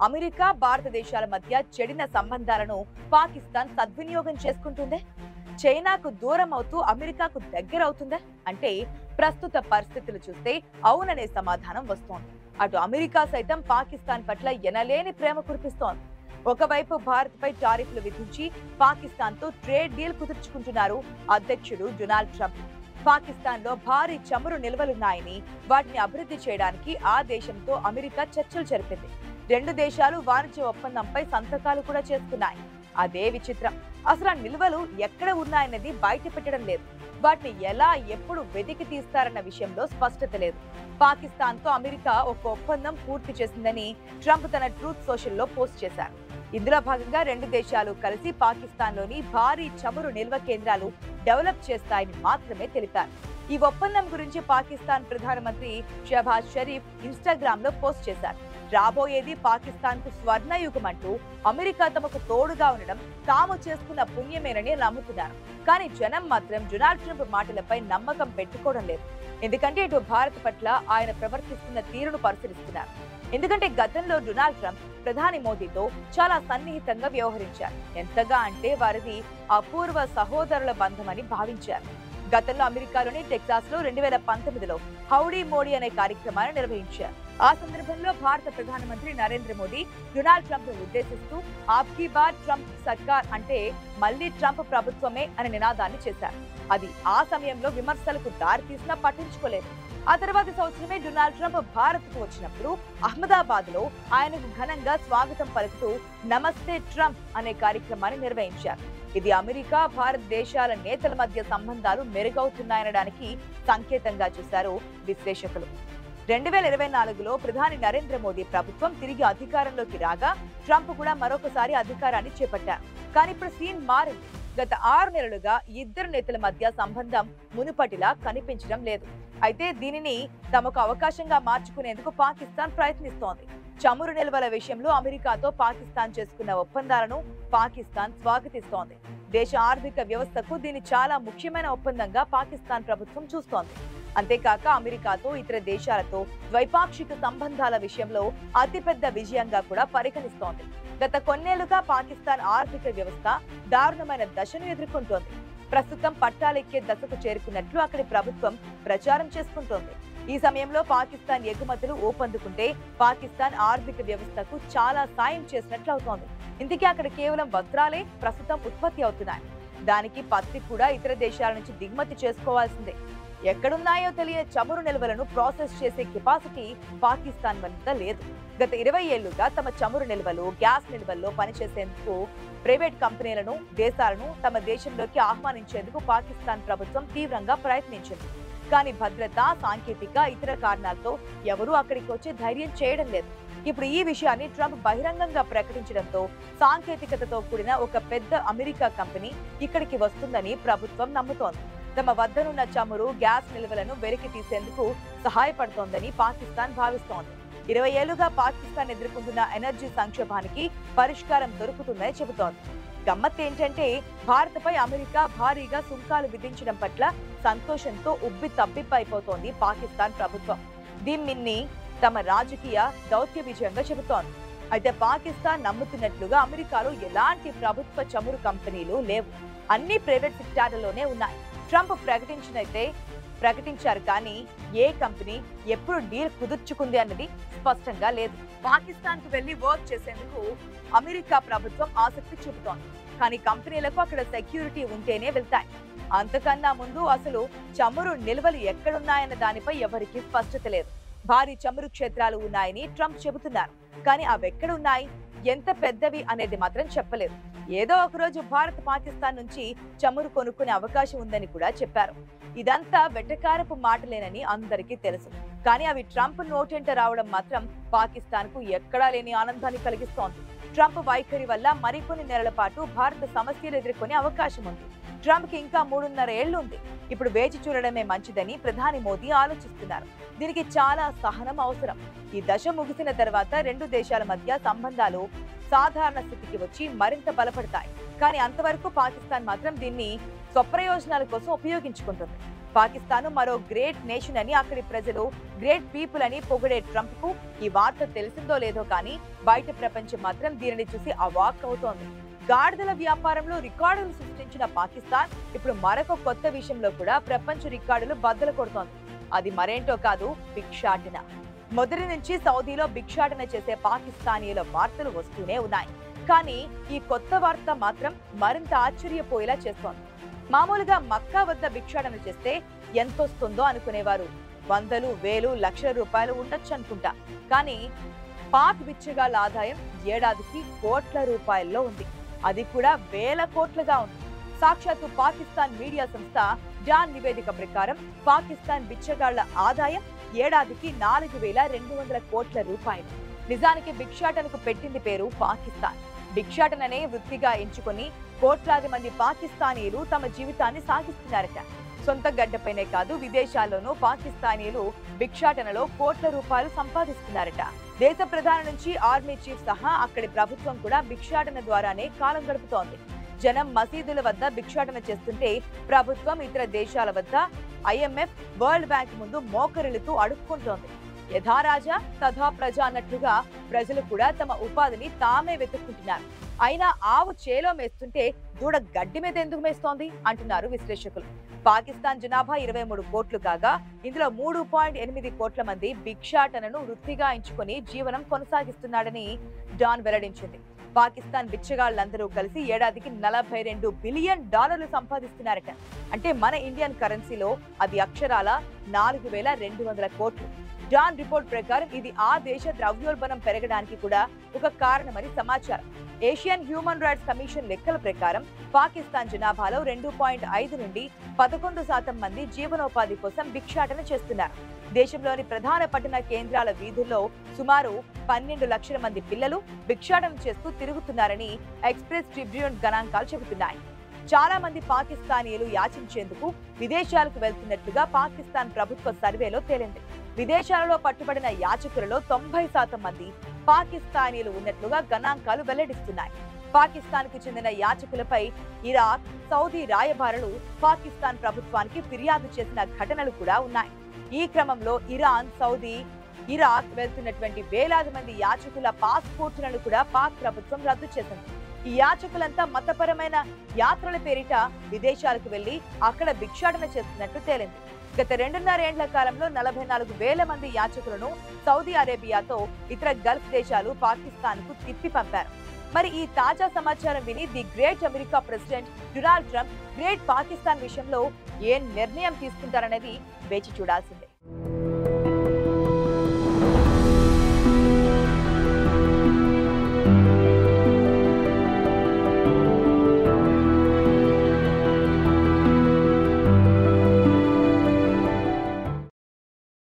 America భారతదేశాల మధ్య చెడిన సంబంధాలను పాకిస్తాన్ సద్వినియోగం చేసుకుంటుందే? చైనాకు దూరం అవుతూ అమెరికాకు దగ్గర అవుతుందా అంటే ప్రస్తుత పరిస్థితులు చూస్తే అవుననే సమాధానం వస్తోంది. అటు అమెరికా సైతం పాకిస్తాన్ పట్ల ఎనలేని ప్రేమ కురిపిస్తోంది. ఒకవైపు భారత్ పై టారిఫ్లు విధించి పాకిస్తాన్ తో ట్రేడ్ డీల్ కుదుర్చుకుంటున్నారు అధ్యక్షుడు డొనాల్డ్ ట్రంప్. పాకిస్తాన్ లో భారీ చమురు నిల్వలున్నాయని వాటిని అభివృద్ధి చేయడానికి ఆ దేశంతో అమెరికా చర్చలు జరిపింది. రెండు దేశాలు వాణిజ్య ఒప్పందంపై సంతకాలు కూడా చేసుకున్నాయి. అదే విచిత్రం, అసలు ఆ నిల్వలు ఎక్కడ ఉన్నాయన్నది బయట పెట్టడం లేదు. వాటిని ఎలా ఎప్పుడు వెతికి తీస్తారన్న విషయంలో స్పష్టత లేదు. పాకిస్తాన్ తో అమెరికా ఒక ఒప్పందం పూర్తి చేసిందని ట్రంప్ తన ట్రూత్ సోషల్ లో పోస్ట్ చేశారు. ఇందులో భాగంగా రెండు దేశాలు కలిసి పాకిస్తాన్ లోని భారీ చమురు నిల్వ కేంద్రాలు డెవలప్ చేస్తాయని మాత్రమే తెలిపారు. ఈ ఒప్పందం గురించి పాకిస్తాన్ ప్రధానమంత్రి షహబాజ్ షరీఫ్ ఇన్స్టాగ్రామ్ లో పోస్ట్ చేశారు. రాబోయేది పాకిస్తాన్ కు స్వర్ణయుగం అంటూ అమెరికా తమకు తోడుగా ఉండడం తాము చేసుకున్న పుణ్యమేనని నమ్ముతున్నారు. కానీ జనం మాత్రం డొనాల్డ్ ట్రంప్ మాటలపై నమ్మకం పెట్టుకోవడం లేదు. ఎందుకంటే ఇటు భారత్ పట్ల ఆయన ప్రవర్తిస్తున్న తీరును పరిశీలిస్తున్నారు. ఎందుకంటే గతంలో డొనాల్డ్ ట్రంప్ ప్రధాని మోదీతో చాలా సన్నిహితంగా వ్యవహరించారు. ఎంతగా అంటే వారిది అపూర్వ సహోదరుల బంధమని భావించారు. గతంలో అమెరికాలోని టెక్సాస్ లో 2019లో హౌడీ మోడీ అనే కార్యక్రమాన్ని నిర్వహించారు. ఆ సందర్భంలో భారత ప్రధానమంత్రి నరేంద్ర మోదీ డొనాల్డ్ ట్రంప్ ను ఉద్దేశిస్తూ ఆప్కీ బార్ ట్రంప్ సర్కార్ అంటే మళ్లీ ట్రంప్ ప్రభుత్వమే అనే నినాదాన్ని చేశారు. అది ఆ సమయంలో విమర్శలకు దారితీసినా పట్టించుకోలేదు. ఆ తర్వాతి సంవత్సరమే డొనాల్డ్ ట్రంప్ భారత్ కు వచ్చినప్పుడు అహ్మదాబాద్ లో ఆయనకు ఘనంగా స్వాగతం పలుకుతూ నమస్తే ట్రంప్ అనే కార్యక్రమాన్ని నిర్వహించారు. ఇది అమెరికా భారత్ దేశాల నేతల మధ్య సంబంధాలు మెరుగవుతున్నాయనడానికి సంకేతంగా చూశారు విశ్లేషకులు. 2024లో ప్రధాని నరేంద్ర మోదీ ప్రభుత్వం తిరిగి అధికారంలోకి రాగా ట్రంప్ కూడా మరొకసారి అధికారాన్ని చేపట్టారు. కానీ ఇప్పుడు సీన్ మారింది. గత 6 నెలలుగా ఇద్దరు నేతల మధ్య సంబంధం మునుపటిలా కనిపించడం లేదు. అయితే దీనిని తమకు అవకాశంగా మార్చుకునేందుకు పాకిస్తాన్ ప్రయత్నిస్తోంది. చమురు నిల్వల విషయంలో అమెరికాతో పాకిస్తాన్ చేసుకున్న ఒప్పందాలను పాకిస్తాన్ స్వాగతిస్తోంది. దేశ ఆర్థిక వ్యవస్థకు దీన్ని చాలా ముఖ్యమైన ఒప్పందంగా పాకిస్తాన్ ప్రభుత్వం చూస్తోంది. అంతేకాక అమెరికాతో ఇతర దేశాలతో ద్వైపాక్షిక సంబంధాల విషయంలో అతిపెద్ద విజయంగా కూడా పరిగణిస్తోంది. గత కొన్నేళ్లుగా పాకిస్తాన్ ఆర్థిక వ్యవస్థ దారుణమైన దశను ఎదుర్కొంటోంది. ప్రస్తుతం పట్టాలెక్కే దశకు చేరుకున్నట్లు అక్కడి ప్రభుత్వం ప్రచారం చేసుకుంటోంది. ఈ సమయంలో పాకిస్తాన్ ఎగుమతులు ఊపందుకుంటే పాకిస్తాన్ ఆర్థిక వ్యవస్థకు చాలా సాయం చేసినట్లు అవుతోంది. ఇందుకే అక్కడ కేవలం వస్త్రాలే ప్రస్తుతం ఉత్పత్తి అవుతున్నాయి. దానికి పత్తి కూడా ఇతర దేశాల నుంచి దిగుమతి చేసుకోవాల్సిందే. ఎక్కడున్నాయో తెలియని చమురు నిల్వలను ప్రాసెస్ చేసే కెపాసిటీ పాకిస్తాన్ వద్ద లేదు. గత 20 ఏళ్లుగా తమ చమురు నిల్వలు, గ్యాస్ నిల్వల్లో పనిచేసేందుకు ప్రైవేట్ కంపెనీలను, దేశాలను తమ దేశంలోకి ఆహ్వానించేందుకు పాకిస్తాన్ ప్రభుత్వం తీవ్రంగా ప్రయత్నించింది. కానీ భద్రత, సాంకేతిక, ఇతర కారణాలతో ఎవరూ అక్కడికి వచ్చే ధైర్యం చేయడం లేదు. ఇప్పుడు ఈ విషయాన్ని ట్రంప్ బహిరంగంగా ప్రకటించడంతో సాంకేతికతతో కూడిన ఒక పెద్ద అమెరికా కంపెనీ ఇక్కడికి వస్తుందని ప్రభుత్వం నమ్ముతోంది. తమ వద్దనున్న చమురు, గ్యాస్ నిల్వలను వెలికి తీసేందుకు సహాయపడుతోందని పాకిస్తాన్ భావిస్తోంది. 20 ఏళ్లుగా పాకిస్తాన్ ఎదుర్కొంటున్న ఎనర్జీ సంక్షోభానికి పరిష్కారం దొరుకుతుందని చెబుతోంది. గమ్మత్ ఏంటంటే భారత్పై అమెరికా భారీగా సుంకాలు విధించడం పట్ల సంతోషంతో ఉబ్బి తబ్బిబ్బైపోతోంది పాకిస్తాన్ ప్రభుత్వం. దీన్ని తమ రాజకీయ దౌత్య విజయంగా చెబుతోంది. అయితే పాకిస్తాన్ నమ్ముతున్నట్లుగా అమెరికాలో ఎలాంటి ప్రభుత్వ చమురు కంపెనీలు లేవు. అన్ని ప్రైవేట్ సెక్టార్లలోనే ఉన్నాయి. ట్రంప్ ప్రకటించారు కానీ ఏ కంపెనీ ఎప్పుడు డీల్ కుదుర్చుకుంది అన్నది స్పష్టంగా లేదు. పాకిస్తాన్ కు వెళ్లి వర్క్ చేసేందుకు అమెరికా ప్రభుత్వం ఆసక్తి చూపుతోంది. కానీ కంపెనీలకు అక్కడ సెక్యూరిటీ ఉంటేనే వెళ్తాయి. అంతకన్నా ముందు అసలు చమురు నిల్వలు ఎక్కడున్నాయన్న దానిపై ఎవరికీ స్పష్టత లేదు. భారీ చమురు క్షేత్రాలు ఉన్నాయని ట్రంప్ చెబుతున్నారు. కానీ అవెక్కడున్నాయి, ఎంత పెద్దవి అనేది మాత్రం చెప్పలేదు. ఏదో ఒక రోజు భారత్ పాకిస్తాన్ నుంచి చమురు కొనుక్కునే అవకాశం ఉందని కూడా చెప్పారు. ఇదంతా వెటకారపు మాటలేనని అందరికీ తెలుసు. కానీ అవి ట్రంప్ నోటెంట రావడం మాత్రం పాకిస్తాన్ కు ఎక్కడా లేని ఆనందాన్ని కలిగిస్తోంది. ట్రంప్ వైఖరి వల్ల మరికొన్ని నెలల పాటు భారత సమస్యలు ఎదుర్కొనే అవకాశం ఉంది. ట్రంప్ కి ఇంకా 3.5 ఏళ్లు ఉంది. ఇప్పుడు వేచి చూడడమే మంచిదని ప్రధాని మోదీ ఆలోచిస్తున్నారు. దీనికి చాలా సహనం అవసరం. ఈ దశ ముగిసిన తర్వాత రెండు దేశాల మధ్య సంబంధాలు సాధారణ స్థితికి వచ్చి మరింత బలపడతాయి. కానీ అంతవరకు పాకిస్తాన్ మాత్రం దీన్ని స్వప్రయోజనాల కోసం ఉపయోగించుకుంటుంది. పాకిస్తాన్ మరో గ్రేట్ నేషన్ అని అక్కడి ప్రజలు గ్రేట్ పీపుల్ అని పొగిడే ట్రంప్ కు ఈ వార్త తెలిసిందో లేదో కానీ బయట ప్రపంచం మాత్రం దీనిని చూసి అవాక్ అవుతోంది. గాడిదల వ్యాపారంలో రికార్డులు సృష్టించిన పాకిస్తాన్ ఇప్పుడు మరొక కొత్త విషయంలో కూడా ప్రపంచ రికార్డులు బద్దలు కొడుతోంది. అది మరేంటో కాదు, భిక్షాటన. మొదటి నుంచి సౌదీలో భిక్షాటన చేసే పాకిస్తానీయుల వార్తలు వస్తూనే ఉన్నాయి. కానీ ఈ కొత్త వార్త మాత్రం మరింత ఆశ్చర్యపోయేలా చేస్తోంది. మామూలుగా మక్కా వద్ద భిక్షాటన చేస్తే ఎంతొస్తుందో అనుకునేవారు. వందలు, వేలు, లక్షల రూపాయలు ఉండొచ్చు అనుకుంటా. కానీ పాక్ బిచ్చగాళ్ల ఆదాయం ఏడాదికి కోట్ల రూపాయల్లో ఉంది. అది కూడా వేల కోట్లుగా ఉంది. సాక్షాత్తు పాకిస్తాన్ మీడియా సంస్థ డాన్ నివేదిక ప్రకారం పాకిస్తాన్ బిచ్చగాళ్ల ఆదాయం ఏడాదికి 4,200 కోట్ల రూపాయలు. నిజానికి భిక్షాటనకు పెట్టింది పేరు పాకిస్తాన్. భిక్షాటననే వృత్తిగా ఎంచుకొని కోట్లాది మంది పాకిస్తానీయులు తమ జీవితాన్ని సాగిస్తున్నారట. సొంత గడ్డపైనే కాదు, విదేశాల్లోనూ పాకిస్తానీయులు భిక్షాటనలో కోట్ల రూపాయలు సంపాదిస్తున్నారట. దేశ ప్రధాని నుంచి ఆర్మీ చీఫ్ సహా అక్కడి ప్రభుత్వం కూడా భిక్షాటన ద్వారానే కాలం గడుపుతోంది. జనం మసీదుల వద్ద భిక్షాటన చేస్తుంటే ప్రభుత్వం ఇతర దేశాల వద్ద IMF, వరల్డ్ బ్యాంక్ ముందు మోకరిల్లుతూ అడుక్కుంటోంది. యథా రాజా తథా ప్రజ అన్నట్లుగా ప్రజలు కూడా తమ ఉపాధిని తామే వెతుక్కుంటున్నారు. అయినా ఆవు చేలో మేస్తుంటే దూడ గడ్డి మీద ఎందుకు మేస్తోంది అంటున్నారు విశ్లేషకులు. పాకిస్తాన్ జనాభా 23 కోట్లు కాగా ఇందులో 3.8 కోట్ల మంది భిక్షాటనను వృత్తిగా ఎంచుకొని జీవనం కొనసాగిస్తున్నాడని డాన్ వెల్లడించింది. పాకిస్తాన్ బిచ్చగాళ్లందరూ కలిసి ఏడాదికి $42 బిలియన్ సంపాదిస్తున్నారట. అంటే మన ఇండియన్ కరెన్సీలో అది అక్షరాల 4,200 కోట్లు. డాన్ రిపోర్ట్ ప్రకారం ఇది ఆ దేశ ద్రవ్యోల్బణం పెరగడానికి కూడా ఒక కారణమని సమాచారం. ఏషియన్ హ్యూమన్ రైట్స్ కమిషన్ లెక్కల ప్రకారం పాకిస్తాన్ జనాభాలో 2.5 నుండి 11% మంది జీవనోపాధి కోసం భిక్షాటన చేస్తున్నారు. దేశంలోని ప్రధాన పట్టణ కేంద్రాల వీధుల్లో సుమారు 12 లక్షల మంది పిల్లలు భిక్షాటన చేస్తూ తిరుగుతున్నారని ఎక్స్ప్రెస్ ట్రిబ్యూన్ గణాంకాలు చెబుతున్నాయి. చాలా మంది పాకిస్తానీయులు యాచించేందుకు విదేశాలకు వెళ్తున్నట్లుగా పాకిస్తాన్ ప్రభుత్వ సర్వేలో తేలింది. విదేశాలలో పట్టుబడిన యాచకులలో 90% మంది పాకిస్తానీయులు ఉన్నట్లుగా గణాంకాలు వెల్లడిస్తున్నాయి. పాకిస్తాన్ కు చెందిన యాచకులపై ఇరాక్, సౌదీ రాయబారులు పాకిస్తాన్ ప్రభుత్వానికి ఫిర్యాదు చేసిన ఘటనలు కూడా ఉన్నాయి. ఈ క్రమంలో ఇరాన్, సౌదీ, ఇరాక్ వెళ్తున్నటువంటి వేలాది మంది యాచకుల పాస్పోర్టులను కూడా పాక్ ప్రభుత్వం రద్దు చేసింది. ఈ యాచకులంతా మతపరమైన యాత్రల పేరిట విదేశాలకు వెళ్లి అక్కడ భిక్షాటన చేస్తున్నట్టు తేలింది. గత 2.5 ఏళ్ల కాలంలో 44,000 మంది యాచకులను సౌదీ అరేబియాతో ఇతర గల్ఫ్ దేశాలు పాకిస్తాన్ కు తిప్పి పంపారు. మరి ఈ తాజా సమాచారం విని the great America president Donald Trump great Pakistan విషయంలో ఏం నిర్ణయం తీసుకుంటారనేది వేచి చూడాల్సిందే.